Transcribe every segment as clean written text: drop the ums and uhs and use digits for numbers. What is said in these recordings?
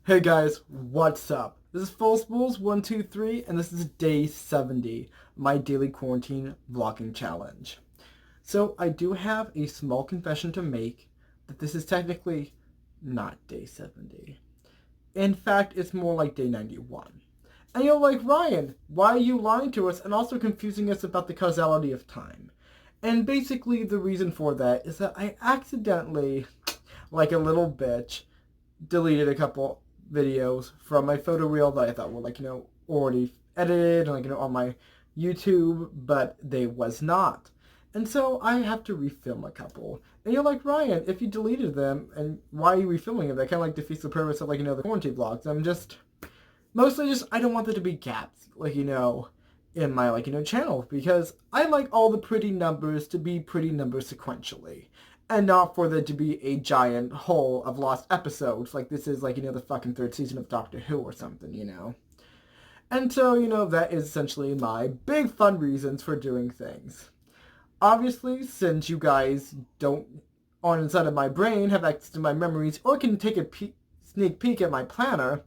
Hey guys, what's up? This is Full Spools 123 and this is day 70, my daily quarantine vlogging challenge. So I do have a small confession to make that this is technically not day 70. In fact, it's more like day 91. And you're like, Ryan, why are you lying to us and also confusing us about the causality of time? And basically the reason for that is that I accidentally, like a little bitch, deleted a couple videos from my photo reel that I thought were already edited and on my YouTube, but they was not. And so I have to refilm a couple. And you're like, Ryan, if you deleted them, and why are you refilming them? That kind of defeats the purpose of the quarantine vlogs. I'm just mostly just I don't want there to be gaps in my channel, because I like all the pretty numbers to be pretty numbers sequentially and not for there to be a giant hole of lost episodes like this is the fucking third season of Doctor Who or something. And so that is essentially my big fun reasons for doing things. Obviously, since you guys don't on inside of my brain have access to my memories or can take a sneak peek at my planner,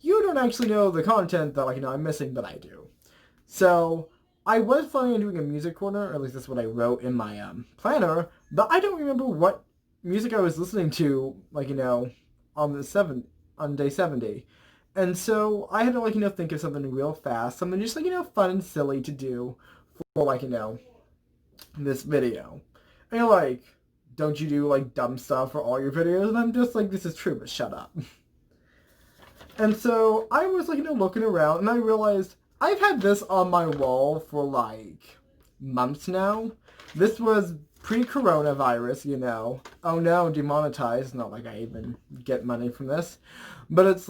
you don't actually know the content that I'm missing, but I do. So I was planning on doing a music corner, or at least that's what I wrote in my planner, but I don't remember what music I was listening to, on day 70. And so I had to think of something real fast, something just fun and silly to do for this video. And you're like, don't you do dumb stuff for all your videos? And I'm just like, this is true, but shut up. And so I was looking around and I realized I've had this on my wall for months now. This was pre-coronavirus. Oh no, demonetized. Not like I even get money from this. But it's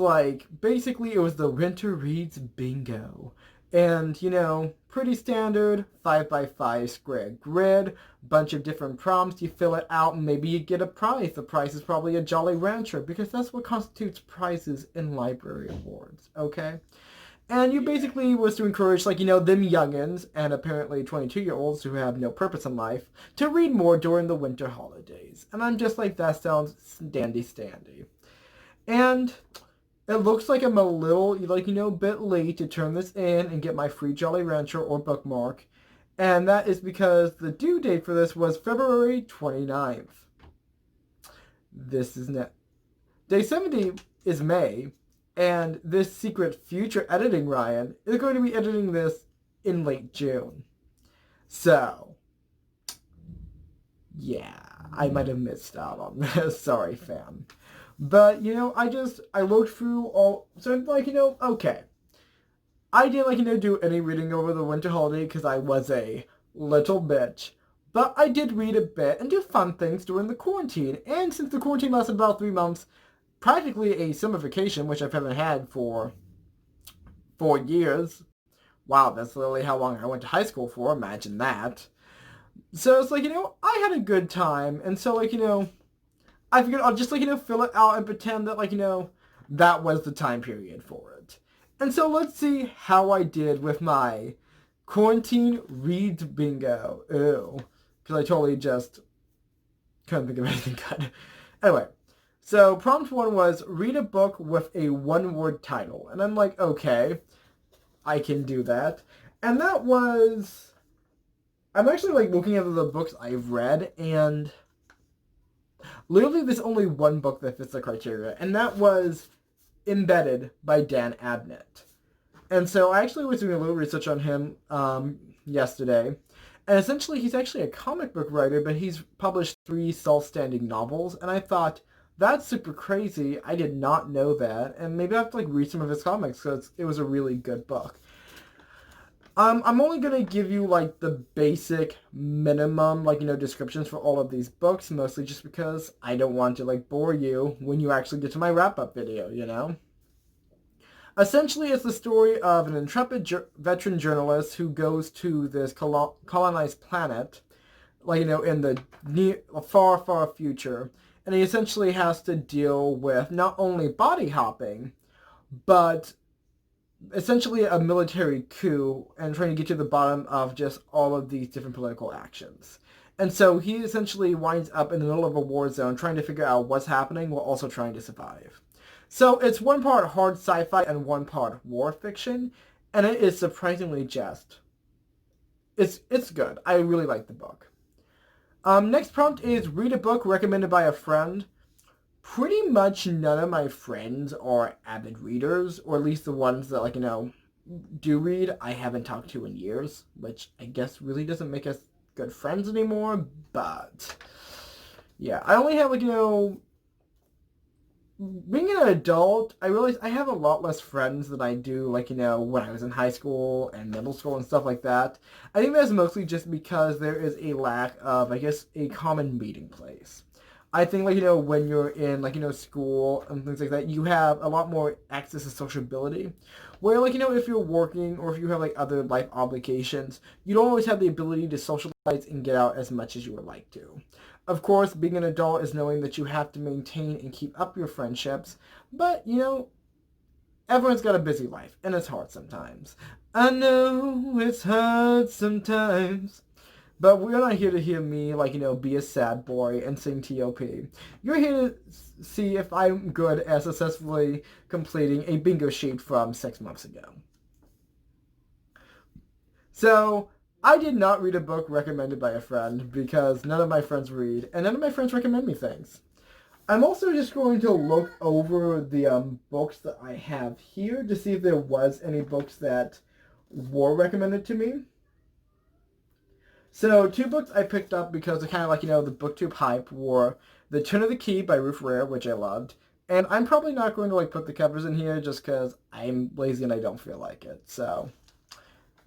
basically it was the Winter Reads Bingo. And, pretty standard 5x5 square grid, bunch of different prompts, you fill it out and maybe you get a prize. The prize is probably a Jolly Rancher because that's what constitutes prizes in library awards, okay? And you basically was to encourage, them youngins and apparently 22-year-olds who have no purpose in life to read more during the winter holidays. And I'm just like, that sounds standy. And it looks like I'm a little, bit late to turn this in and get my free Jolly Rancher or bookmark. And that is because the due date for this was February 29th. This is net. Day 70 is May. And this secret future editing Ryan is going to be editing this in late June. So, yeah, I might have missed out on this. Sorry, fam. But, I looked through all, so okay. I didn't, do any reading over the winter holiday because I was a little bitch. But I did read a bit and do fun things during the quarantine. And since the quarantine lasted about 3 months, practically a summer vacation, which I haven't had for 4 years. Wow, that's literally how long I went to high school for. Imagine that. So it's I had a good time. And so, I figured I'll just, fill it out and pretend that, that was the time period for it. And so let's see how I did with my quarantine reads bingo. Ew. Because I totally just couldn't think of anything good. Anyway. So prompt 1 was read a book with a one-word title. And I'm like, okay, I can do that. And that was, I'm actually looking at the books I've read, and literally there's only one book that fits the criteria. And that was Embedded by Dan Abnett. And so I actually was doing a little research on him yesterday. And essentially he's actually a comic book writer, but he's published 3 self-standing novels. And I thought, that's super crazy. I did not know that. And maybe I have to read some of his comics because it was a really good book. I'm only going to give you the basic minimum descriptions for all of these books, mostly just because I don't want to bore you when you actually get to my wrap-up video. Essentially, it's the story of an intrepid veteran journalist who goes to this colonized planet, in the far, far future. And he essentially has to deal with not only body hopping, but essentially a military coup and trying to get to the bottom of just all of these different political actions. And so he essentially winds up in the middle of a war zone trying to figure out what's happening while also trying to survive. So it's one part hard sci-fi and one part war fiction, and it is surprisingly just. It's good. I really like the book. Next prompt is read a book recommended by a friend. Pretty much none of my friends are avid readers, or at least the ones that do read I haven't talked to in years, which I guess really doesn't make us good friends anymore, but yeah, I only have being an adult, I realize I have a lot less friends than I do, when I was in high school and middle school and stuff like that. I think that's mostly just because there is a lack of, I guess, a common meeting place. I think, when you're in, school and things like that, you have a lot more access to sociability. Where, if you're working or if you have, other life obligations, you don't always have the ability to socialize and get out as much as you would like to. Of course, being an adult is knowing that you have to maintain and keep up your friendships, but, everyone's got a busy life, and it's hard sometimes. I know it's hard sometimes. But we're not here to hear me, be a sad boy and sing T.O.P. You're here to see if I'm good at successfully completing a bingo sheet from 6 months ago. So, I did not read a book recommended by a friend because none of my friends read, and none of my friends recommend me things. I'm also just going to look over the books that I have here to see if there was any books that were recommended to me. So, 2 books I picked up because they're kind of the booktube hype were The Turn of the Key by Ruth Ware, which I loved. And I'm probably not going to put the covers in here just because I'm lazy and I don't feel like it. So,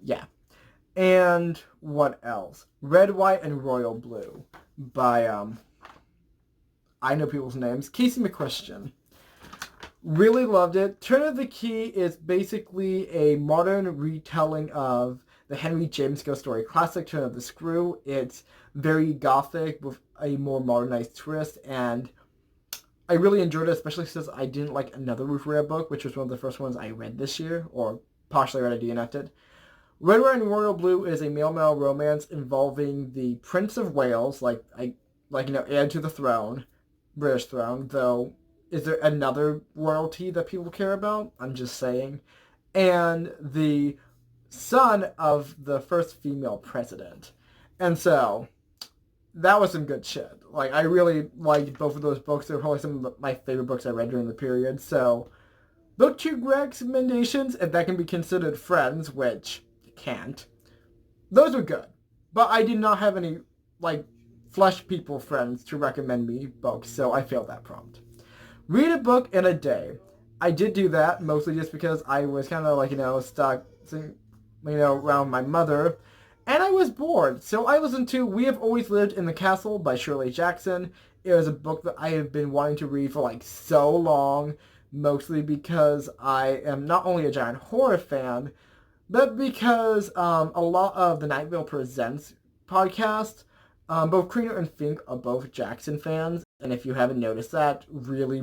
yeah. And what else? Red, White, and Royal Blue by, I know people's names, Casey McChristian. Really loved it. Turn of the Key is basically a modern retelling of the Henry James ghost story classic, Turn of the Screw. It's very gothic with a more modernized twist, and I really enjoyed it, especially since I didn't like another Ruth Ware book, which was one of the first ones I read this year, or partially read, I DNF'd. Red, White, and Royal Blue is a male-male romance involving the Prince of Wales, heir to the throne, British throne, though is there another royalty that people care about? I'm just saying. And the son of the first female president. And so, that was some good shit. I really liked both of those books. They're probably some of my favorite books I read during the period. So, booktube recommendations, if that can be considered friends, which it can't, those were good. But I did not have any, flesh people friends to recommend me books, so I failed that prompt. Read a book in a day. I did do that, mostly just because I was kind of stuck around my mother, and I was bored. So I listened to We Have Always Lived in the Castle by Shirley Jackson. It was a book that I have been wanting to read for so long, mostly because I am not only a giant horror fan, but because a lot of the Night Vale Presents podcast, both Kriener and Fink are both Jackson fans, and if you haven't noticed that, really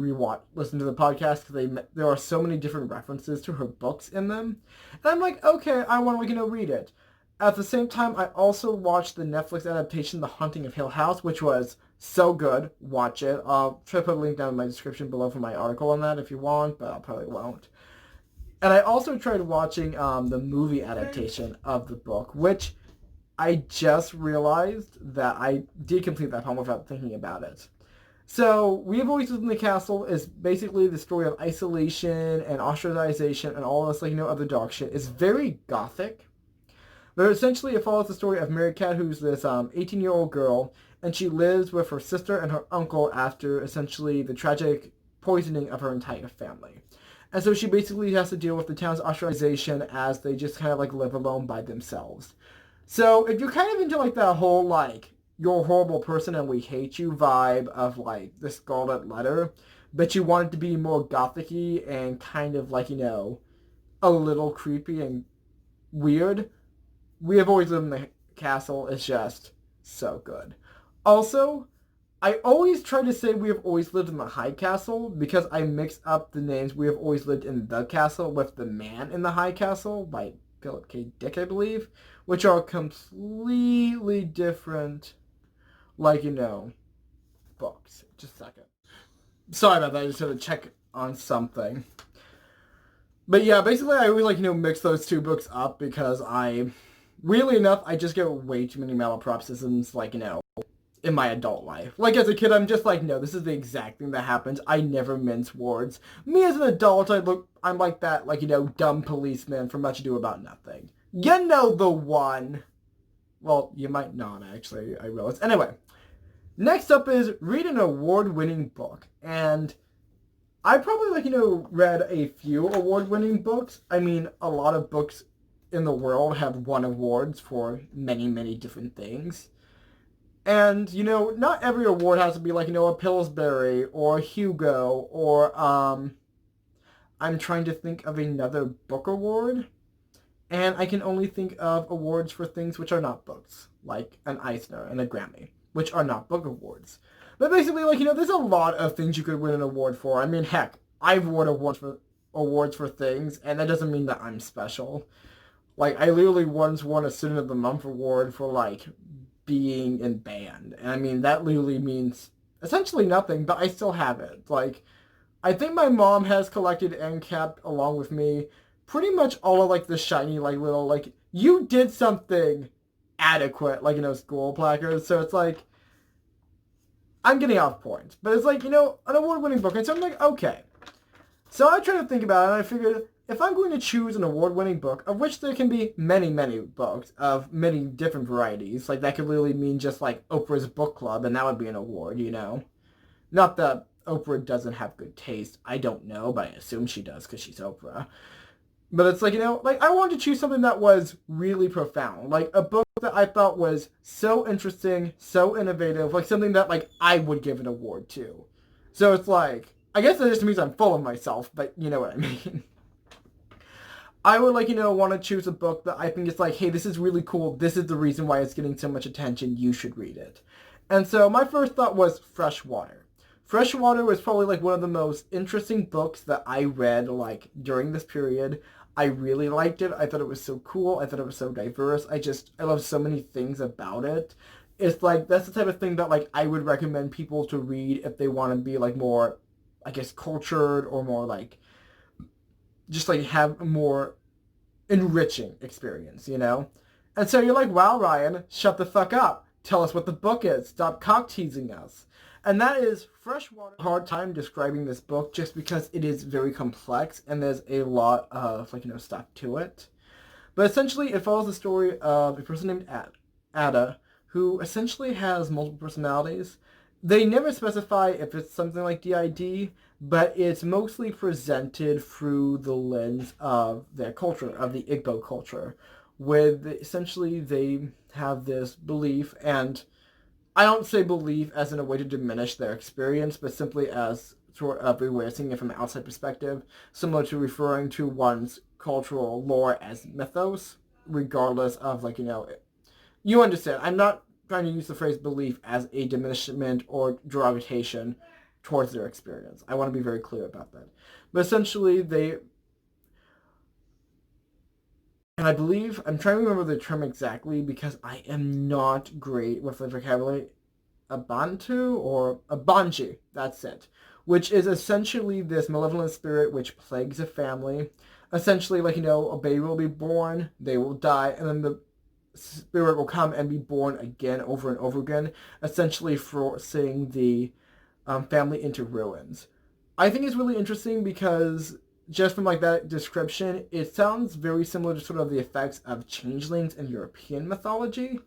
listen to the podcast because there are so many different references to her books in them. And I'm like, okay, I want to read it. At the same time, I also watched the Netflix adaptation, The Haunting of Hill House, which was so good. Watch it. I'll try to put a link down in my description below for my article on that if you want, but I probably won't. And I also tried watching the movie adaptation of the book, which I just realized that I did complete that poem without thinking about it. So, We Have Always Lived in the Castle is basically the story of isolation and ostracization and all this, other dark shit. It's very gothic. But essentially it follows the story of Mary Cat, who's this 18-year-old girl, and she lives with her sister and her uncle after essentially the tragic poisoning of her entire family. And so she basically has to deal with the town's ostracization as they just kind of live alone by themselves. So if you're kind of into that whole you're a horrible person and we hate you vibe of the Scarlet Letter, but you want it to be more gothic-y and kind of a little creepy and weird, We Have Always Lived in the Castle is just so good. Also, I always try to say We Have Always Lived in the High Castle because I mix up the names We Have Always Lived in the Castle with The Man in the High Castle by Philip K. Dick, I believe, which are completely different, books. Just a second. Sorry about that, I just had to check on something. But yeah, basically I always mix those two books up because weirdly enough, I just get way too many malapropisms, in my adult life. Like as a kid, I'm just like, no, this is the exact thing that happens. I never mince words. Me as an adult, I'm like that, dumb policeman from Much Ado About Nothing. You know the one. Well, you might not actually, I realize. Anyway, next up is read an award-winning book. And I probably, read a few award-winning books. I mean, a lot of books in the world have won awards for many, many different things. And, not every award has to be a Pillsbury or a Hugo or, I'm trying to think of another book award. And I can only think of awards for things which are not books, like an Eisner and a Grammy, which are not book awards. But basically, there's a lot of things you could win an award for. I mean, heck, I've won awards for things, and that doesn't mean that I'm special. Like, I literally once won a Student of the Month award for, being in band. And I mean, that literally means essentially nothing, but I still have it. Like, I think my mom has collected and kept, along with me, pretty much all of, the shiny, little, you did something adequate, school placards. So it's like, I'm getting off points. But it's like, an award-winning book. And so I'm like, okay. So I tried to think about it, and I figured, if I'm going to choose an award-winning book, of which there can be many, many books of many different varieties, that could literally mean just, Oprah's book club, and that would be an award, Not that Oprah doesn't have good taste. I don't know, but I assume she does because she's Oprah. But it's I wanted to choose something that was really profound. Like, a book that I thought was so interesting, so innovative, something that, I would give an award to. So it's I guess that just means I'm full of myself, but you know what I mean. I would, want to choose a book that I think is hey, this is really cool. This is the reason why it's getting so much attention. You should read it. And so my first thought was Freshwater. Freshwater was probably, one of the most interesting books that I read, during this period. I really liked it. I thought it was so cool. I thought it was so diverse. I love so many things about it. It's that's the type of thing that, I would recommend people to read if they want to be, more, I guess, cultured or more, just, have a more enriching experience, And so you're like, wow, Ryan, shut the fuck up. Tell us what the book is. Stop cock teasing us. And that is Freshwater. Hard time describing this book just because it is very complex and there's a lot of, stuff to it. But essentially, it follows the story of a person named Ada, who essentially has multiple personalities. They never specify if it's something like DID, but it's mostly presented through the lens of their culture, of the Igbo culture, where essentially they have this belief, and I don't say belief as in a way to diminish their experience, but simply as sort of a way of seeing it from an outside perspective, similar to referring to one's cultural lore as mythos, regardless of, you understand. I'm not trying to use the phrase belief as a diminishment or derogation towards their experience. I want to be very clear about that. But essentially, and I believe, I'm trying to remember the term exactly because I am not great with the vocabulary, Abantu or Abanji, that's it, which is essentially this malevolent spirit which plagues a family. Essentially, a baby will be born, they will die, and then the spirit will come and be born again over and over again, essentially forcing the family into ruins. I think it's really interesting because just from that description, it sounds very similar to sort of the effects of changelings in European mythology.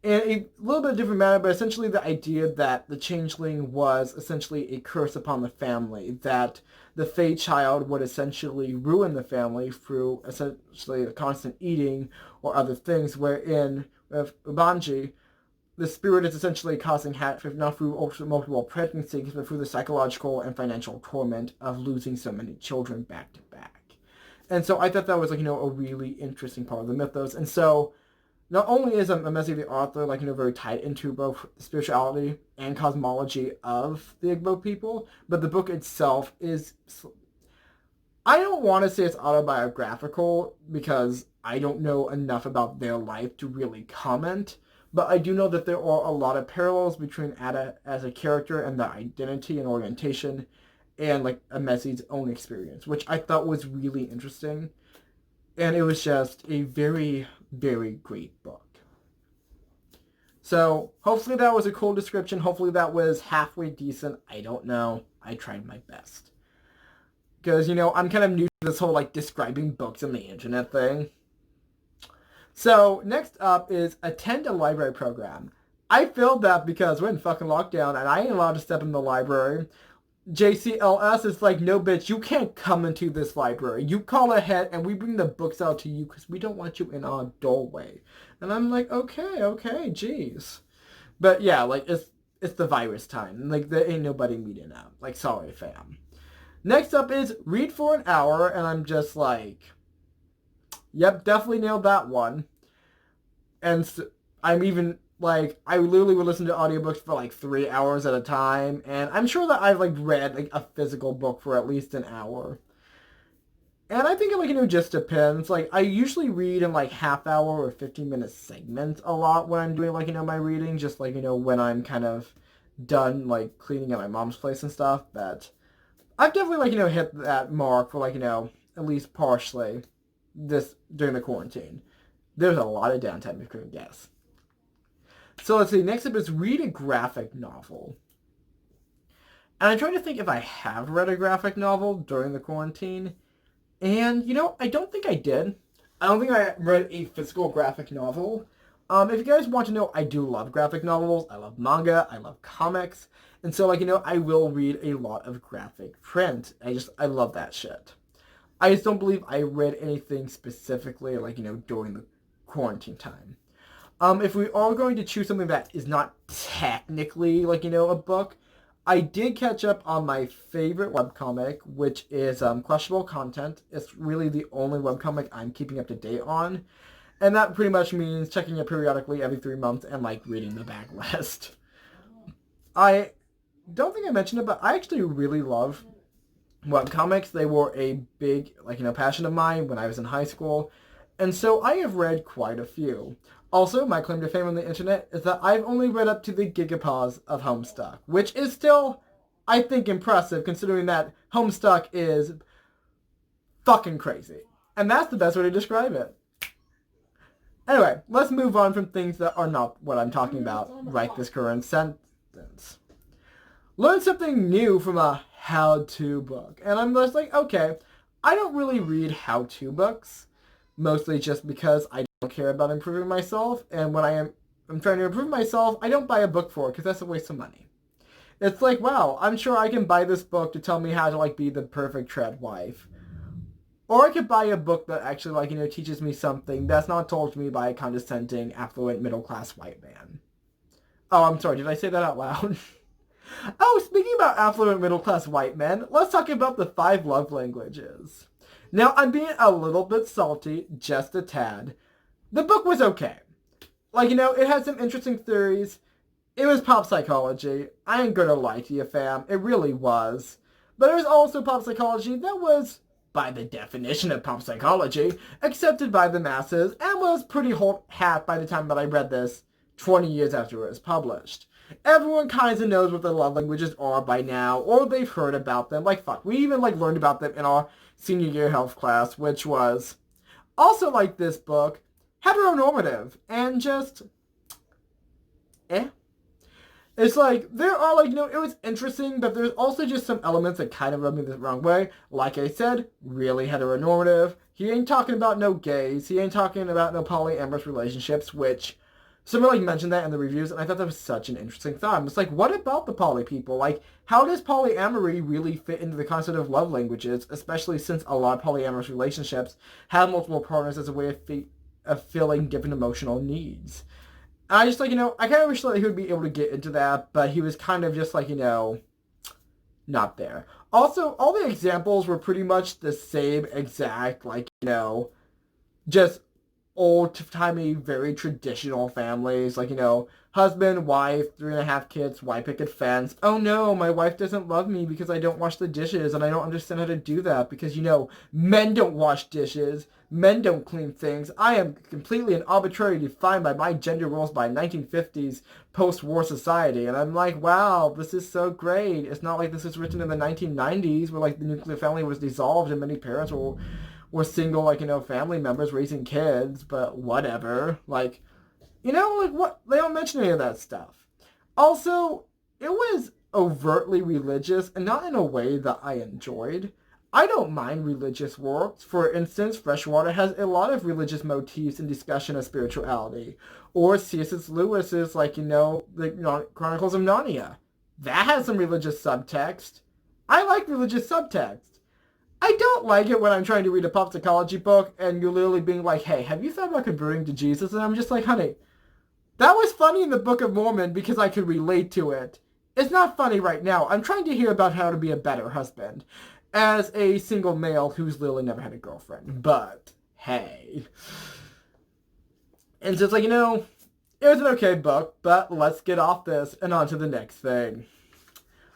And a little bit different matter, but essentially the idea that the changeling was essentially a curse upon the family, that the Fey child would essentially ruin the family through essentially constant eating or other things, wherein with Ubanji, the spirit is essentially causing havoc, not through multiple pregnancies, but through the psychological and financial torment of losing so many children back to back. And so I thought that was, a really interesting part of the mythos. And so not only is Amesi the author, very tied into both the spirituality and cosmology of the Igbo people, but the book itself is, I don't want to say it's autobiographical because I don't know enough about their life to really comment, but I do know that there are a lot of parallels between Ada as a character and the identity and orientation and like Messi's own experience, which I thought was really interesting. And it was just a very, very great book. So hopefully that was a cool description. Hopefully that was halfway decent. I don't know. I tried my best. Because, I'm kind of new to this whole like describing books on the internet thing. So next up is attend a library program. I failed that because we're in fucking lockdown and I ain't allowed to step in the library. JCLS is like, no bitch, you can't come into this library. You call ahead and we bring the books out to you because we don't want you in our doorway. And I'm like, okay, jeez. But yeah, like it's the virus time. Like there ain't nobody meeting up. Like sorry fam. Next up is read for an hour and I'm just like, yep, definitely nailed that one. And I'm even like, I literally would listen to audiobooks for like 3 hours at a time, and I'm sure that I've like read like a physical book for at least an hour. And I think it like, just depends. Like I usually read in like half hour or 15-minute segments a lot when I'm doing like, my reading, just like, when I'm kind of done like cleaning at my mom's place and stuff. But I've definitely like, hit that mark for like, at least partially this during the quarantine. There's a lot of downtime, if you couldn't guess. So let's see, next up is read a graphic novel. And I'm trying to think if I have read a graphic novel during the quarantine. And, I don't think I did. I don't think I read a physical graphic novel. If you guys want to know, I do love graphic novels. I love manga. I love comics. And so, I will read a lot of graphic print. I love that shit. I just don't believe I read anything specifically, during the quarantine time. If we are going to choose something that is not technically, a book, I did catch up on my favorite webcomic, which is Questionable Content. It's really the only webcomic I'm keeping up to date on. And that pretty much means checking it periodically every 3 months and, reading the backlist. I don't think I mentioned it, but I actually really love webcomics. They were a big, passion of mine when I was in high school. And so I have read quite a few. Also, my claim to fame on the internet is that I've only read up to the Gigapause of Homestuck, which is still, I think, impressive considering that Homestuck is fucking crazy. And that's the best way to describe it. Anyway, let's move on from things that are not what I'm talking about right this current sentence. Learn something new from a how-to book. And I'm just like, okay, I don't really read how-to books, mostly just because I don't care about improving myself, and when I'm trying to improve myself, I don't buy a book for it because that's a waste of money. It's like, wow, I'm sure I can buy this book to tell me how to be the perfect tread wife. Or I could buy a book that actually teaches me something that's not told to me by a condescending, affluent, middle-class white man. Oh, I'm sorry, did I say that out loud? Oh, speaking about affluent, middle-class white men, let's talk about the 5 love languages. Now, I'm being a little bit salty, just a tad. The book was okay. It had some interesting theories. It was pop psychology. I ain't gonna lie to you, fam. It really was. But it was also pop psychology that was, by the definition of pop psychology, accepted by the masses and was pretty old hat by the time that I read this 20 years after it was published. Everyone kind of knows what the love languages are by now, or they've heard about them. Fuck, we even learned about them in our senior year health class, which was also this book, heteronormative, and just, It's there are it was interesting, but there's also just some elements that kind of rub me the wrong way. Like I said, really heteronormative. He ain't talking about no gays. He ain't talking about no polyamorous relationships, which somebody mentioned that in the reviews, and I thought that was such an interesting thought. It's what about the poly people? How does polyamory really fit into the concept of love languages, especially since a lot of polyamorous relationships have multiple partners as a way of filling different emotional needs? And I just, I kind of wish that he would be able to get into that, but he was kind of just, not there. Also, all the examples were pretty much the same exact, just old-timey, very traditional families, husband, wife, 3.5 kids, white picket fence. Oh no, my wife doesn't love me because I don't wash the dishes, and I don't understand how to do that because, men don't wash dishes. Men don't clean things. I am completely and arbitrarily defined by my gender roles by 1950s post-war society. And I'm like, wow, this is so great. It's not like this was written in the 1990s where, like, the nuclear family was dissolved and many parents were single, like, family members raising kids, but whatever. Like, what? They don't mention any of that stuff. Also, it was overtly religious and not in a way that I enjoyed. I don't mind religious works. For instance, Freshwater has a lot of religious motifs in discussion of spirituality. Or C.S. Lewis's, the Chronicles of Narnia. That has some religious subtext. I like religious subtext. I don't like it when I'm trying to read a pop psychology book and you're literally being like, hey, have you thought about converting to Jesus? And I'm just like, honey, that was funny in the Book of Mormon because I could relate to it. It's not funny right now. I'm trying to hear about how to be a better husband as a single male who's literally never had a girlfriend. But, hey. And so it's like, it was an okay book, but let's get off this and on to the next thing.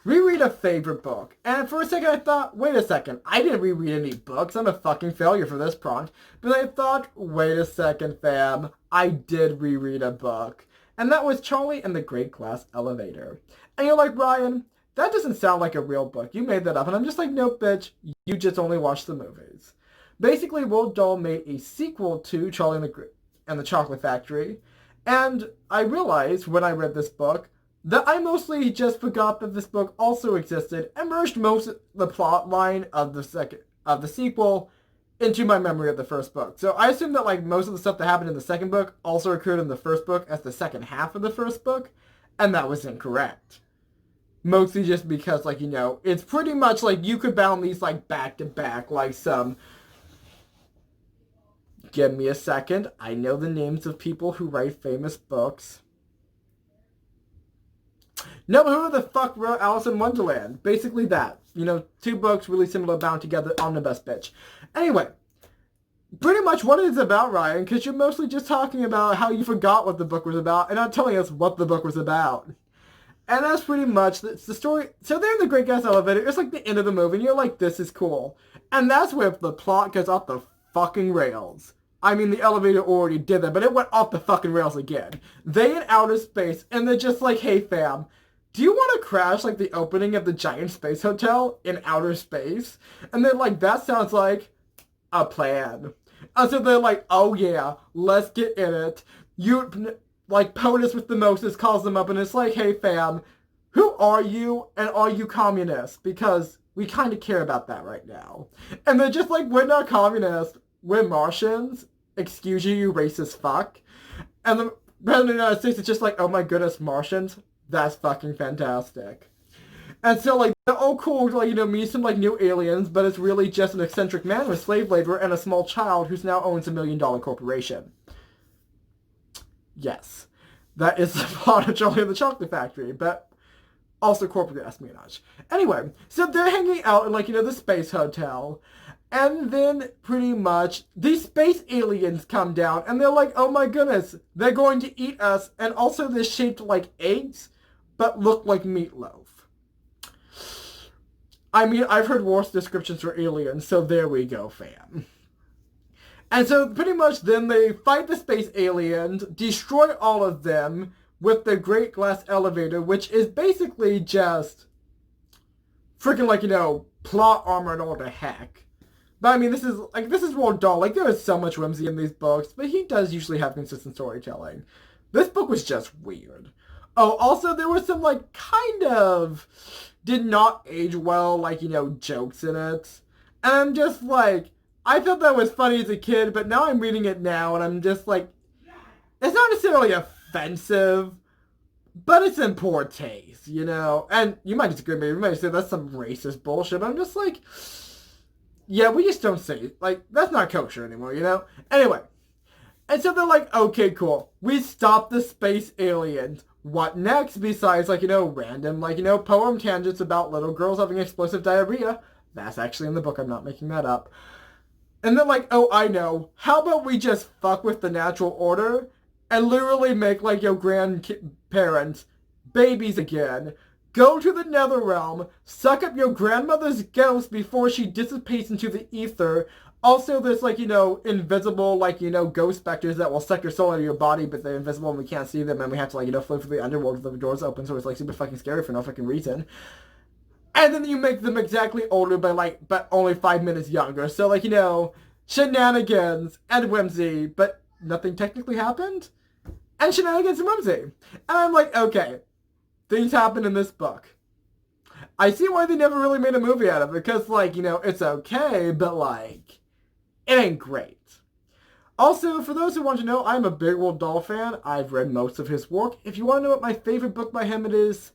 Reread a favorite book. And for a second I thought, wait a second, I didn't reread any books. I'm a fucking failure for this prompt. But I thought, wait a second, fam, I did reread a book. And that was Charlie and the Great Glass Elevator. And you're like, Ryan, that doesn't sound like a real book. You made that up. And I'm just like, nope, bitch, you just only watched the movies. Basically, Roald Dahl made a sequel to Charlie and the Chocolate Factory. And I realized when I read this book that I mostly just forgot that this book also existed and merged most of the plot line of the sequel into my memory of the first book. So I assume that like most of the stuff that happened in the second book also occurred in the first book as the second half of the first book, and that was incorrect. Mostly just because it's pretty much like you could bound these like back to back like some. Give me a second. I know the names of people who write famous books. No, who the fuck wrote Alice in Wonderland? Basically that. 2 books really similar bound together, omnibus bitch. Anyway, pretty much what it's about, Ryan, because you're mostly just talking about how you forgot what the book was about and not telling us what the book was about. And that's pretty much the story. So they're in the Great Gas Elevator. It's like the end of the movie, and you're like, this is cool. And that's where the plot goes off the fucking rails. I mean, the elevator already did that, but it went off the fucking rails again. They in outer space, and they're just like, hey fam, do you want to crash like the opening of the giant space hotel in outer space? And they're like, that sounds like a plan. And so they're like, oh yeah, let's get in it. POTUS with the Moses calls them up and it's like, hey fam, who are you and are you communists? Because we kind of care about that right now. And they're just like, we're not communists, we're Martians. Excuse you, you racist fuck. And the President of the United States is just like, oh my goodness, Martians? That's fucking fantastic. And so, oh cool, meet some, new aliens, but it's really just an eccentric man with slave labor and a small child who's now owns $1 million corporation. Yes. That is the plot of Charlie and the Chocolate Factory, but also corporate espionage. Anyway, so they're hanging out in, the space hotel, and then, pretty much, these space aliens come down, and they're like, oh my goodness, they're going to eat us, and also they're shaped like eggs, but look like meatloaf. I mean, I've heard worse descriptions for aliens, so there we go, fam. And so, pretty much, then they fight the space aliens, destroy all of them with the Great Glass Elevator, which is basically just freaking, plot armor and all the heck. But I mean, this is Roald Dahl. There is so much whimsy in these books, but he does usually have consistent storytelling. This book was just weird. Oh, also, there was some, kind of did not age well, jokes in it. And I'm just like, I thought that was funny as a kid, but now I'm reading it now, and I'm just like, it's not necessarily offensive, but it's in poor taste, And you might disagree with me. You might say that's some racist bullshit, but I'm just like, yeah, we just don't say, that's not kosher anymore, Anyway. And so they're like, okay, cool. We stopped the space aliens. What next besides, random, poem tangents about little girls having explosive diarrhea? That's actually in the book. I'm not making that up. And they're like, oh, I know. How about we just fuck with the natural order and literally make, parents, babies again, go to the nether realm, suck up your grandmother's ghost before she dissipates into the ether. Also, there's, like, invisible, like, ghost specters that will suck your soul out of your body, but they're invisible and we can't see them, and we have to, like, float through the underworld with the doors open, so it's, like, super fucking scary for no fucking reason. And then you make them exactly older, but only 5 minutes younger. So, like, shenanigans and whimsy, but nothing technically happened? And shenanigans and whimsy. And I'm like, okay, things happen in this book. I see why they never really made a movie out of it, because, like, it's okay, but, like, it ain't great. Also, for those who want to know, I'm a big Roald Dahl fan. I've read most of his work. If you want to know what my favorite book by him it is,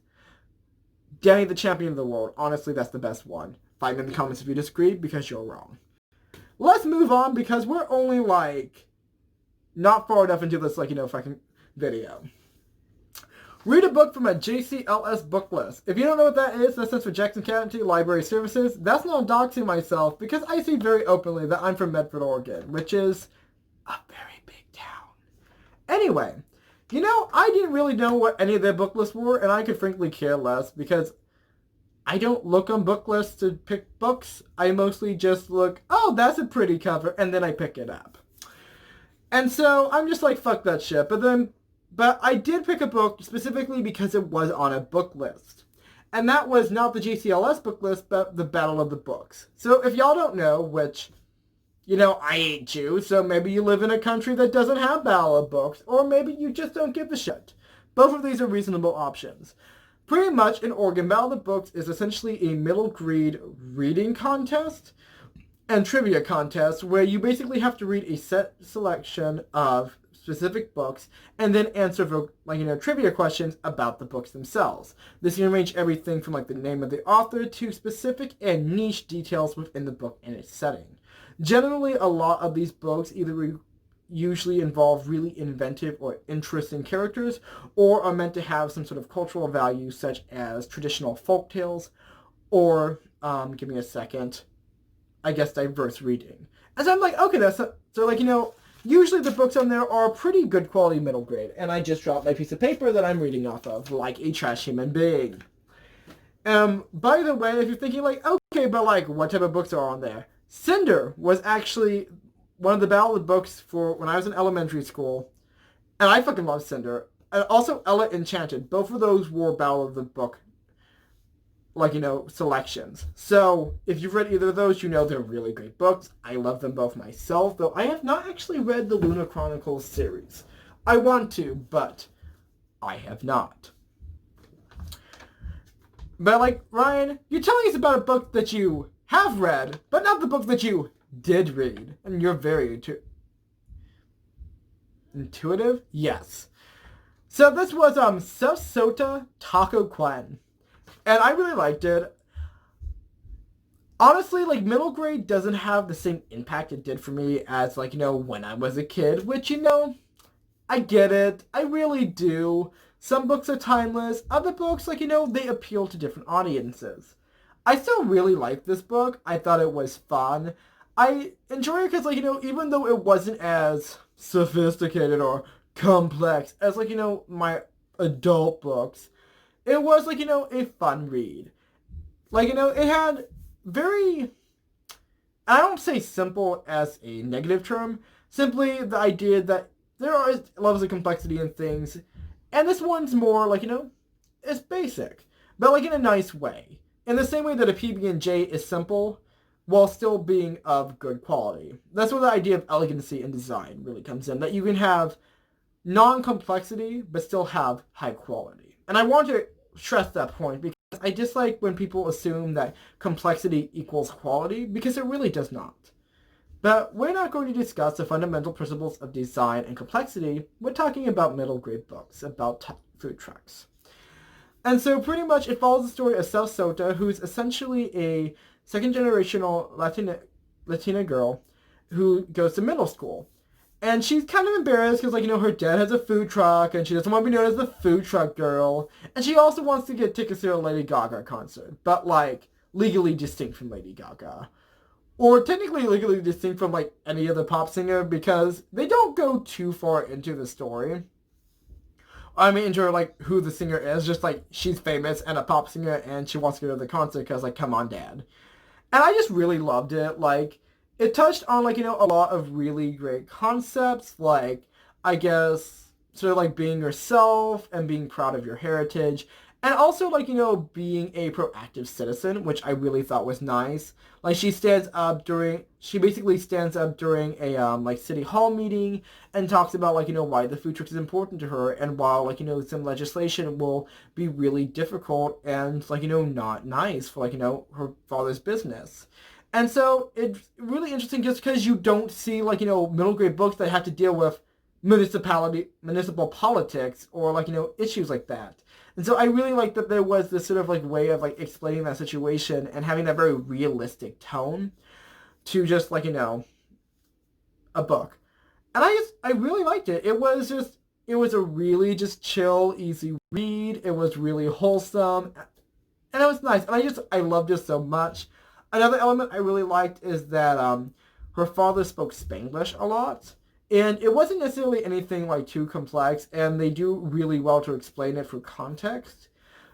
Danny the Champion of the World. Honestly, that's the best one. Find me in the comments if you disagree, because you're wrong. Let's move on, because we're only, like, not far enough into this, like, fucking video. Read a book from a JCLS book list. If you don't know what that is, that stands for Jackson County Library Services. That's not doxing myself, because I see very openly that I'm from Medford, Oregon, which is a very big town. Anyway, I didn't really know what any of their book lists were, and I could frankly care less, because I don't look on book lists to pick books. I mostly just look, oh, that's a pretty cover, and then I pick it up. And so I'm just like, fuck that shit. But I did pick a book specifically because it was on a book list. And that was not the GCLS book list, but the Battle of the Books. So if y'all don't know, which, I ain't Jew, so maybe you live in a country that doesn't have Battle of Books, or maybe you just don't give a shit. Both of these are reasonable options. Pretty much in Oregon, Battle of the Books is essentially a middle grade reading contest and trivia contest where you basically have to read a set selection of specific books and then answer trivia questions about the books themselves. This can range everything from the name of the author to specific and niche details within the book and its setting. Generally, a lot of these books either usually involve really inventive or interesting characters, or are meant to have some sort of cultural value, such as traditional folk tales, or, give me a second, I guess diverse reading. And so I'm like, okay, usually the books on there are pretty good quality middle grade, and I just dropped my piece of paper that I'm reading off of, like a trash human being. By the way, if you're thinking okay, but what type of books are on there? Cinder was actually one of the Battle of the Books for when I was in elementary school, and I fucking love Cinder. And also Ella Enchanted. Both of those were Battle of the Book, selections. So, if you've read either of those, they're really great books. I love them both myself, though I have not actually read the Luna Chronicles series. I want to, but I have not. But, Ryan, you're telling us about a book that you have read, but not the book that you did read. And you're very intuitive? Yes. So this was Sota Taco Quen. And I really liked it. Honestly, middle grade doesn't have the same impact it did for me as, when I was a kid. Which, I get it. I really do. Some books are timeless. Other books, they appeal to different audiences. I still really liked this book. I thought it was fun. I enjoy it because, even though it wasn't as sophisticated or complex as, my adult books, it was, a fun read. It had very, I don't say simple as a negative term, simply the idea that there are levels of complexity in things, and this one's more, it's basic, but, in a nice way. In the same way that a PB&J is simple, while still being of good quality. That's where the idea of elegancy in design really comes in, that you can have non-complexity, but still have high quality. And I want to stress that point, because I dislike when people assume that complexity equals quality, because it really does not. But we're not going to discuss the fundamental principles of design and complexity. We're talking about middle grade books, about food trucks. And so pretty much it follows the story of Sel Sota, who's essentially a second-generational Latina girl who goes to middle school. And she's kind of embarrassed because, her dad has a food truck, and she doesn't want to be known as the food truck girl. And she also wants to get tickets to a Lady Gaga concert, but, legally distinct from Lady Gaga. Or technically legally distinct from, any other pop singer, because they don't go too far into the story. I mean, into like who the singer is, just like she's famous and a pop singer, and she wants to go to the concert because like, come on, dad. And I just really loved it. Like, it touched on like a lot of really great concepts, like I guess sort of like being yourself and being proud of your heritage, and also like being a proactive citizen, which I really thought was nice. Like she basically stands up during a like city hall meeting and talks about like why the food truck is important to her, and while like some legislation will be really difficult and like not nice for like her father's business. And so it's really interesting just because you don't see like middle grade books that have to deal with municipal politics or like issues like that. And so I really like that there was this sort of like way of like explaining that situation and having that very realistic tone to just like a book. And I really liked it. It was a really just chill, easy read. It was really wholesome, and it was nice. And I loved it so much. Another element I really liked is that her father spoke Spanglish a lot. And it wasn't necessarily anything like too complex, and they do really well to explain it through context.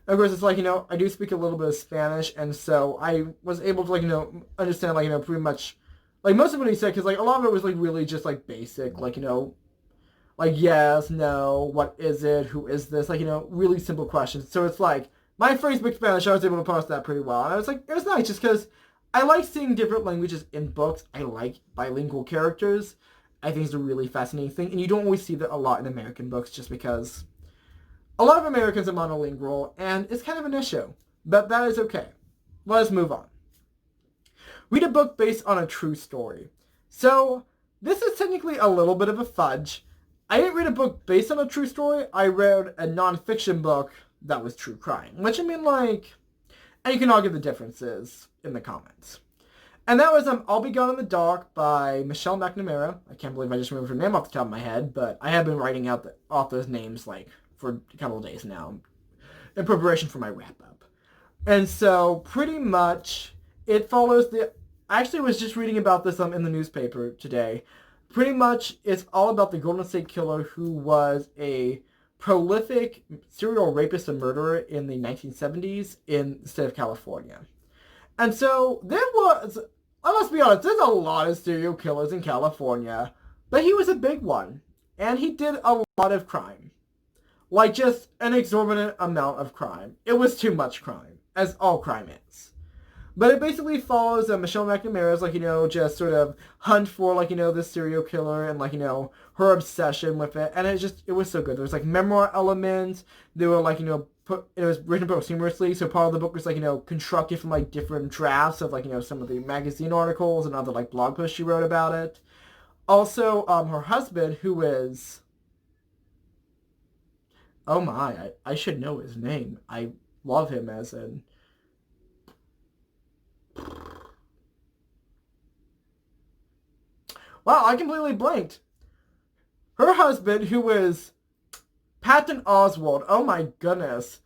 Of course, it's like, I do speak a little bit of Spanish, and so I was able to, like, understand, like, pretty much, like, most of what he said, because, like, a lot of it was, like, really just, like, basic, like, like, yes, no, what is it, who is this, like, really simple questions. So it's like, my first book Spanish, I was able to parse that pretty well, and I was like, it was nice, just because I like seeing different languages in books. I like bilingual characters. I think it's a really fascinating thing, and you don't always see that a lot in American books just because a lot of Americans are monolingual, and it's kind of an issue. But that is okay. Let us move on. Read a book based on a true story. So, this is technically a little bit of a fudge. I didn't read a book based on a true story. I read a nonfiction book that was true crime. Which, I mean, like, and you can argue the differences in the comments. And that was I'll Be Gone in the Dark by Michelle McNamara. I can't believe I just remembered her name off the top of my head, but I have been writing out the authors' names like for a couple of days now in preparation for my wrap-up. And so pretty much it follows the... I actually was just reading about this in the newspaper today. Pretty much it's all about the Golden State Killer, who was a prolific serial rapist and murderer in the 1970s in the state of California. And so there was... Let's be honest, there's a lot of serial killers in California, but he was a big one, and he did a lot of crime. Like, just an exorbitant amount of crime. It was too much crime, as all crime is. But it basically follows Michelle McNamara's, like, just sort of hunt for, like, this serial killer and, like, her obsession with it, and it was so good. There was, like, memoir elements, there were, like, it was written posthumously, so part of the book was, like, constructed from, like, different drafts of, like, some of the magazine articles and other, like, blog posts she wrote about it. Also, her husband, who is... Oh my, I should know his name. I love him as an... Wow, I completely blanked. Her husband, who is Patton Oswalt. Oh my goodness.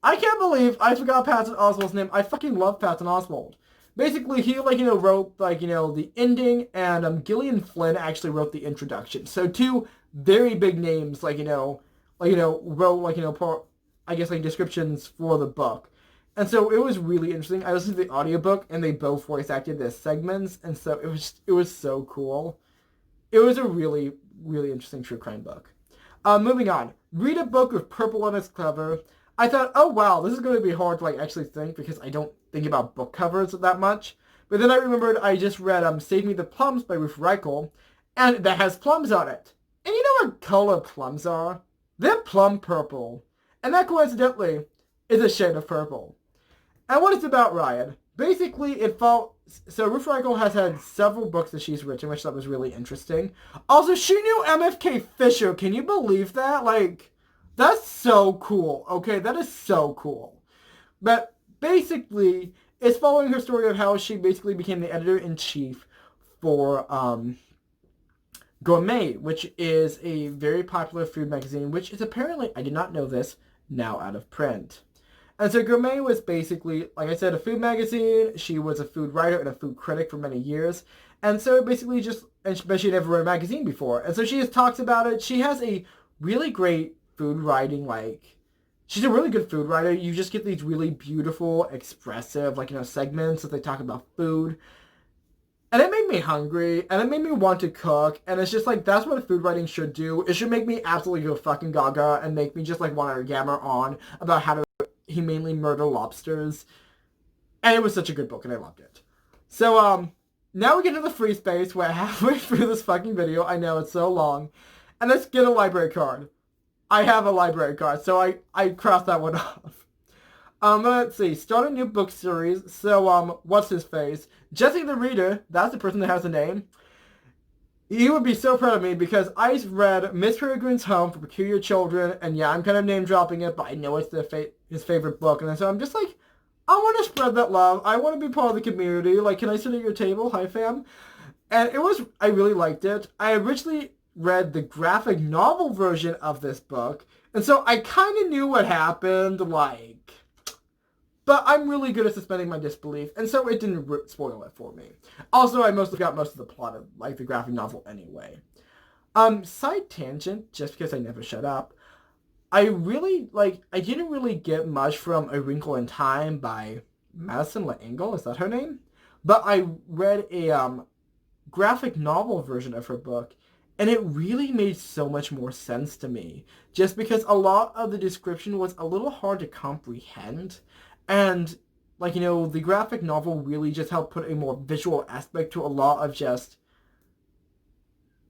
I can't believe I forgot Patton Oswalt's name. I fucking love Patton Oswalt. Basically, he, like, wrote, like, the ending, and Gillian Flynn actually wrote the introduction. So two very big names, like, wrote, like, part, I guess, like, descriptions for the book. And so it was really interesting. I listened to the audiobook, and they both voice acted their segments, and so it was so cool. It was a really, really interesting true crime book. Moving on. Read a book with purple on its cover. I thought, oh wow, this is going to be hard to like actually think because I don't think about book covers that much. But then I remembered I just read Save Me the Plums by Ruth Reichel, and that has plums on it. And you know what color plums are? They're plum purple. And that coincidentally is a shade of purple. And what it's about, Ryan? Basically, so Ruth Reichel has had several books that she's written, which I thought was really interesting. Also, she knew MFK Fisher. Can you believe that? Like, that's so cool. Okay, that is so cool. But basically, it's following her story of how she basically became the editor-in-chief for Gourmet, which is a very popular food magazine, which is apparently, I did not know this, now out of print. And so Gourmet was basically, like I said, a food magazine. She was a food writer and a food critic for many years. And so basically but she had never read a magazine before. And so she just talks about it. She has a really great food writing, like, she's a really good food writer. You just get these really beautiful, expressive, like, segments that they talk about food. And it made me hungry, and it made me want to cook, and it's just like, that's what food writing should do. It should make me absolutely go fucking gaga, and make me just, like, want to yammer on about how to humanely murder lobsters. And it was such a good book, and I loved it. So, now we get to the free space, where halfway through this fucking video, I know it's so long, and let's get a library card. I have a library card, so I crossed that one off. Let's see. Start a new book series. So, what's his face? Jesse the Reader. That's the person that has a name. He would be so proud of me because I read Miss Peregrine's Home for Peculiar Children, and yeah, I'm kind of name dropping it, but I know it's his favorite book, and so I'm just like, I want to spread that love. I want to be part of the community. Like, can I sit at your table? Hi, fam. And I really liked it. I originally read the graphic novel version of this book, and so I kind of knew what happened, like. But I'm really good at suspending my disbelief, and so it didn't spoil it for me. Also, I mostly got most of the plot of, like, the graphic novel anyway. Side tangent, just because I never shut up. I didn't really get much from A Wrinkle in Time by Madison LaEngle, is that her name? But I read a, graphic novel version of her book, and it really made so much more sense to me. Just because a lot of the description was a little hard to comprehend. And, like, the graphic novel really just helped put a more visual aspect to a lot of the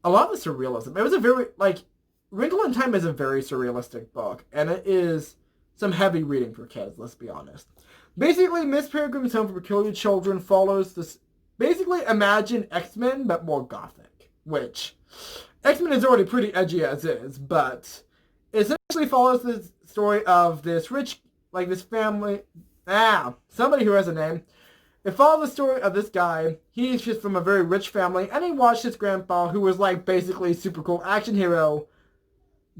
surrealism. It was a very, Wrinkle in Time is a very surrealistic book, and it is some heavy reading for kids, let's be honest. Basically, Miss Peregrine's Home for Peculiar Children follows this, basically imagine X-Men, but more gothic, which, X-Men is already pretty edgy as is, but it essentially follows the story of this this family, somebody who has a name. It follows the story of this guy. He's just from a very rich family, and he watched his grandpa, who was, basically a super cool action hero,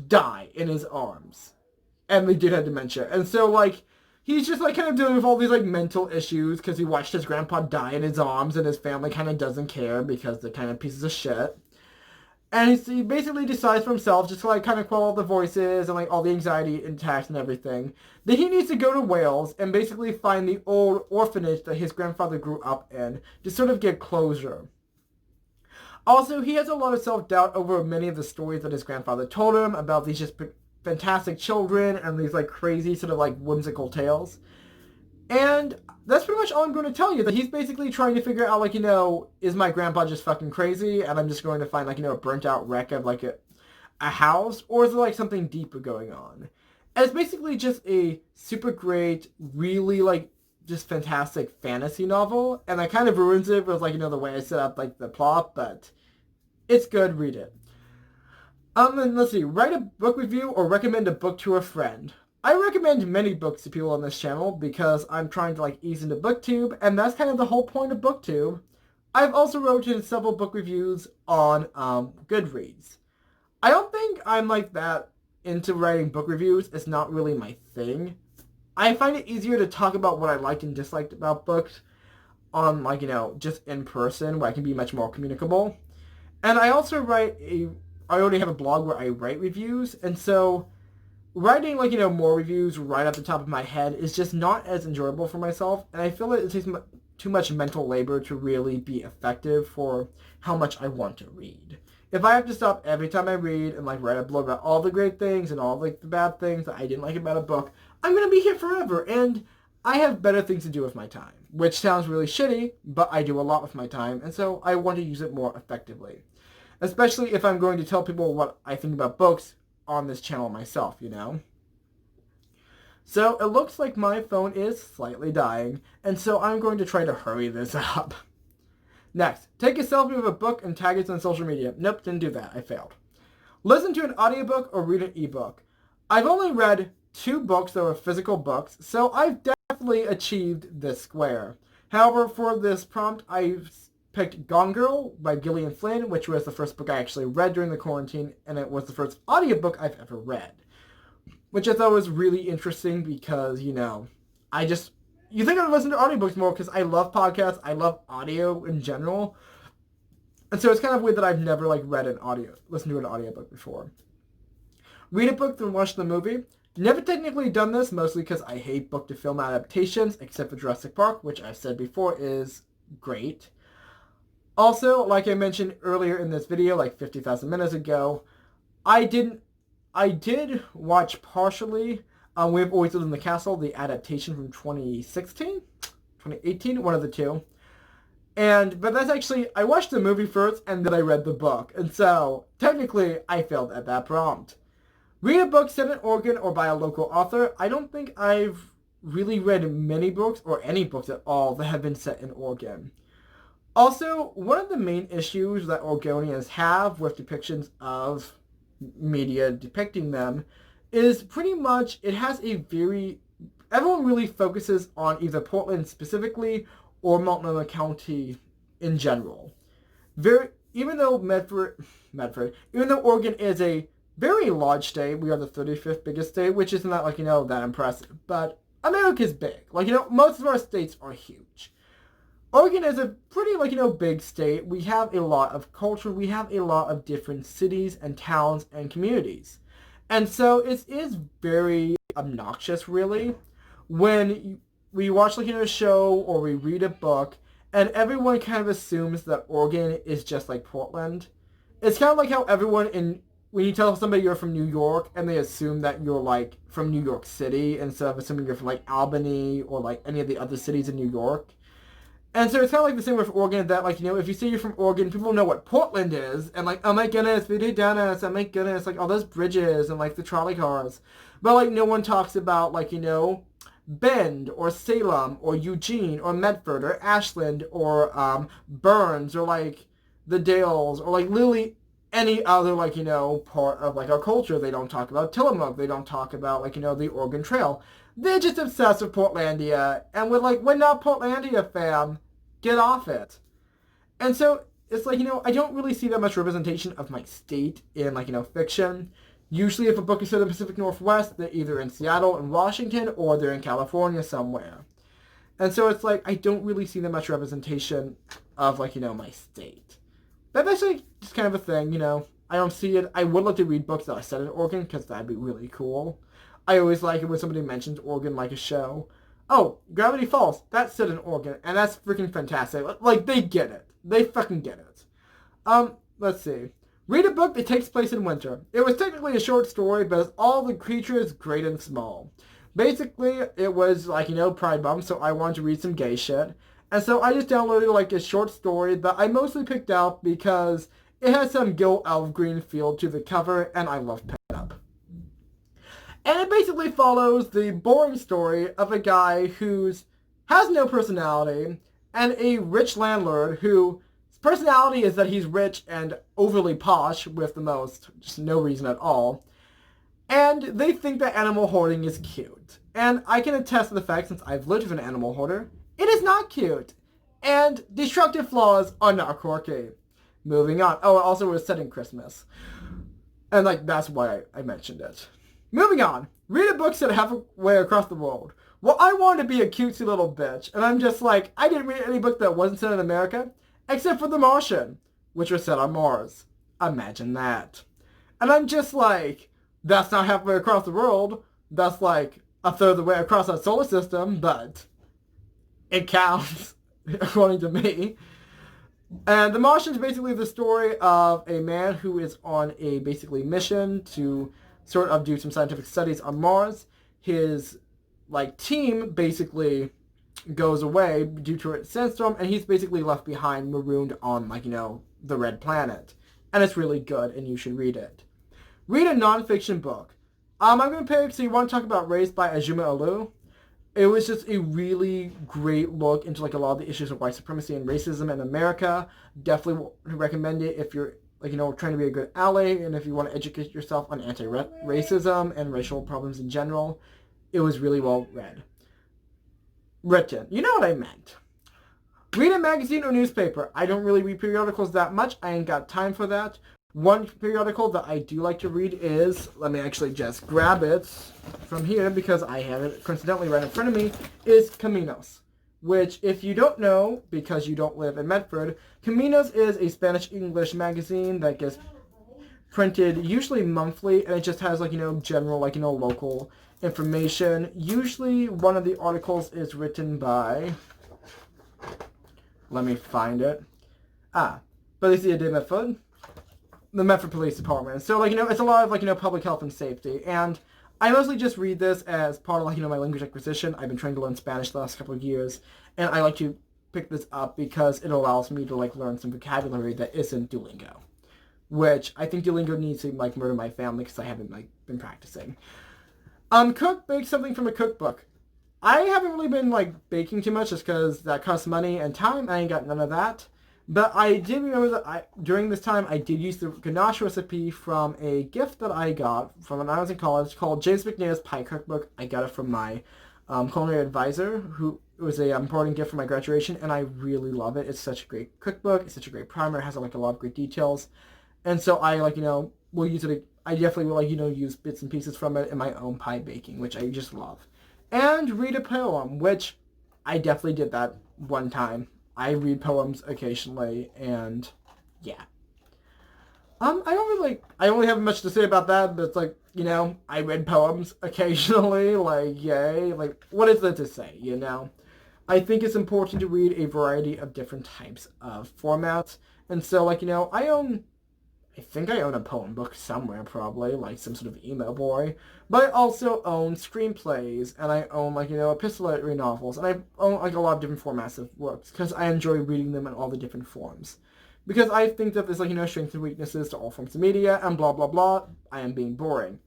die in his arms. And the dude had dementia. And so, he's just, kind of dealing with all these, mental issues, because he watched his grandpa die in his arms, and his family kind of doesn't care, because they're kind of pieces of shit. And he basically decides for himself, just to, kind of quell all the voices and, all the anxiety attacks and everything, that he needs to go to Wales and basically find the old orphanage that his grandfather grew up in to sort of get closure. Also, he has a lot of self-doubt over many of the stories that his grandfather told him about these just fantastic children and these, crazy sort of, whimsical tales. And that's pretty much all I'm going to tell you, that he's basically trying to figure out, is my grandpa just fucking crazy, and I'm just going to find, a burnt-out wreck of, a house, or is there, something deeper going on? And it's basically just a super great, really, just fantastic fantasy novel, and that kind of ruins it with, the way I set up, the plot, but it's good, read it. And let's see, write a book review or recommend a book to a friend. I recommend many books to people on this channel because I'm trying to ease into BookTube, and that's kind of the whole point of BookTube. I've also written several book reviews on Goodreads. I don't think I'm that into writing book reviews. It's not really my thing. I find it easier to talk about what I liked and disliked about books on just in person, where I can be much more communicable. And I also I already have a blog where I write reviews, and so writing, more reviews right off the top of my head is just not as enjoyable for myself, and I feel that it takes too much mental labor to really be effective for how much I want to read. If I have to stop every time I read and, write a blog about all the great things and all, the bad things that I didn't like about a book, I'm going to be here forever, and I have better things to do with my time, which sounds really shitty, but I do a lot with my time, and so I want to use it more effectively. Especially if I'm going to tell people what I think about books on this channel myself, So it looks like my phone is slightly dying, and so I'm going to try to hurry this up. Next, take a selfie of a book and tag it on social media. Nope, didn't do that. I failed. Listen to an audiobook or read an ebook. I've only read 2 books that were physical books, so I've definitely achieved this square. However, for this prompt, I've picked Gone Girl by Gillian Flynn, which was the first book I actually read during the quarantine, and it was the first audiobook I've ever read. Which I thought was really interesting because, you think I would listen to audiobooks more because I love podcasts, I love audio in general. And so it's kind of weird that I've never, listened to an audiobook before. Read a book, then watch the movie. Never technically done this, mostly because I hate book-to-film adaptations, except for Jurassic Park, which I've said before is great. Also, like I mentioned earlier in this video, like 50,000 minutes ago, I did watch partially We've Always Lived in the Castle, the adaptation from 2016, 2018, one of the two. But that's actually, I watched the movie first and then I read the book. And so, technically, I failed at that prompt. Read a book set in Oregon or by a local author. I don't think I've really read many books or any books at all that have been set in Oregon. Also, one of the main issues that Oregonians have with depictions of media depicting them is pretty much it has a everyone really focuses on either Portland specifically or Multnomah County in general. Even though even though Oregon is a very large state, we are the 35th biggest state, which is not that impressive, but America's big. Most of our states are huge. Oregon is a pretty, big state. We have a lot of culture. We have a lot of different cities and towns and communities. And so it is very obnoxious, really, when we watch, a show or we read a book and everyone kind of assumes that Oregon is just like Portland. It's kind of like how when you tell somebody you're from New York and they assume that you're, from New York City instead of assuming you're from, Albany or, any of the other cities in New York. And so it's kind of like the same with Oregon that, if you say you're from Oregon, people know what Portland is. And, oh my goodness, Voodoo Donuts, oh my goodness, all those bridges and, the trolley cars. But, no one talks about, Bend or Salem or Eugene or Medford or Ashland or Burns or, the Dales or, literally any other, part of, our culture. They don't talk about Tillamook. They don't talk about, the Oregon Trail. They're just obsessed with Portlandia, and we're not Portlandia, fam. Get off it. And so, it's I don't really see that much representation of my state in, fiction. Usually, if a book is set in the Pacific Northwest, they're either in Seattle and Washington, or they're in California somewhere. And so, it's I don't really see that much representation of, my state. But that's, just kind of a thing, I don't see it. I would like to read books that are set in Oregon, because that'd be really cool. I always like it when somebody mentions Oregon like a show. Oh, Gravity Falls, that's set in Oregon, and that's freaking fantastic. They get it. They fucking get it. Let's see. Read a book that takes place in winter. It was technically a short story, but it's all the creatures great and small. Basically, it was, Pride Month, so I wanted to read some gay shit. And so I just downloaded, a short story that I mostly picked out because it has some Gil Elfgreen feel to the cover, and I love pinup. And it basically follows the boring story of a guy who has no personality and a rich landlord whose personality is that he's rich and overly posh with just no reason at all. And they think that animal hoarding is cute. And I can attest to the fact, since I've lived with an animal hoarder, it is not cute. And destructive flaws are not quirky. Moving on. Oh, also we're setting Christmas. And that's why I mentioned it. Moving on. Read a book set halfway across the world. Well, I wanted to be a cutesy little bitch, and I'm just I didn't read any book that wasn't set in America, except for The Martian, which was set on Mars. Imagine that. And I'm just that's not halfway across the world. That's a third of the way across our solar system, but it counts, according to me. And The Martian is basically the story of a man who is on a mission to sort of do some scientific studies on Mars. His team basically goes away due to a sandstorm, and he's basically left behind, marooned on the red planet. And it's really good, and you should read it. Read a non-fiction book. I'm going to pick, so you want to talk about Race by Azuma Olu. It was just a really great look into a lot of the issues of white supremacy and racism in America. Definitely recommend it if you're trying to be a good ally, and if you want to educate yourself on anti-racism and racial problems in general. It was really well written. You know what I meant. Read a magazine or newspaper. I don't really read periodicals that much. I ain't got time for that. One periodical that I do like to read is, let me actually just grab it from here because I have it coincidentally right in front of me, is Caminos. Which, if you don't know, because you don't live in Medford, Caminos is a Spanish-English magazine that gives printed usually monthly, and it just has like, general, like, local information. Usually one of the articles is written by, let me find it. Policia de Medford, the Medford Police Department. So, like, it's a lot of, like, public health and safety. And I mostly just read this as part of, like, my language acquisition. I've been trying to learn Spanish the last couple of years, and I like to pick this up because it allows me to, like, learn some vocabulary that isn't Duolingo. Which I think Duolingo needs to, like, murder my family because I haven't, like, been practicing. Cook, bake something from a cookbook. I haven't really been, like, baking too much just because that costs money and time. I ain't got none of that. But I did remember that during this time, I did use the ganache recipe from a gift that I got from when I was in college called James McNair's Pie Cookbook. I got it from my culinary advisor, who was a important gift for my graduation, and I really love it. It's such a great cookbook. It's such a great primer. It has, like, a lot of great details. And so I, like, will use it. I definitely will, like, use bits and pieces from it in my own pie baking, which I just love. And read a poem, which I definitely did that one time. I read poems occasionally, and yeah. I don't really have much to say about that, but it's like, I read poems occasionally, like, yay. Like, what is there to say, I think it's important to read a variety of different types of formats, and so, like, I think I own a poem book somewhere, probably, like some sort of emo boy. But I also own screenplays, and I own, like, epistolary novels, and I own, like, a lot of different formats of works, because I enjoy reading them in all the different forms. Because I think that there's, like, strengths and weaknesses to all forms of media, and blah, blah, blah. I am being boring.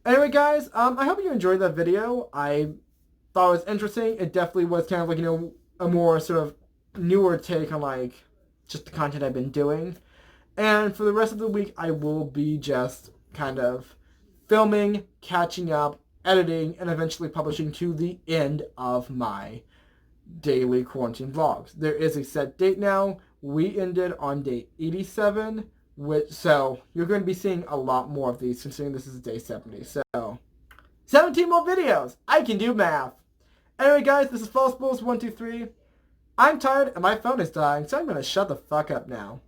Anyway, guys, I hope you enjoyed that video. I thought it was interesting. It definitely was kind of, like, a more sort of newer take on, like, just the content I've been doing. And for the rest of the week, I will be just kind of filming, catching up, editing, and eventually publishing to the end of my daily quarantine vlogs. There is a set date now. We ended on day 87, so you're going to be seeing a lot more of these considering this is day 70. So, 17 more videos! I can do math! Anyway, guys, this is False Bulls 123. I'm tired and my phone is dying, so I'm going to shut the fuck up now.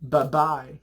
Bye-bye.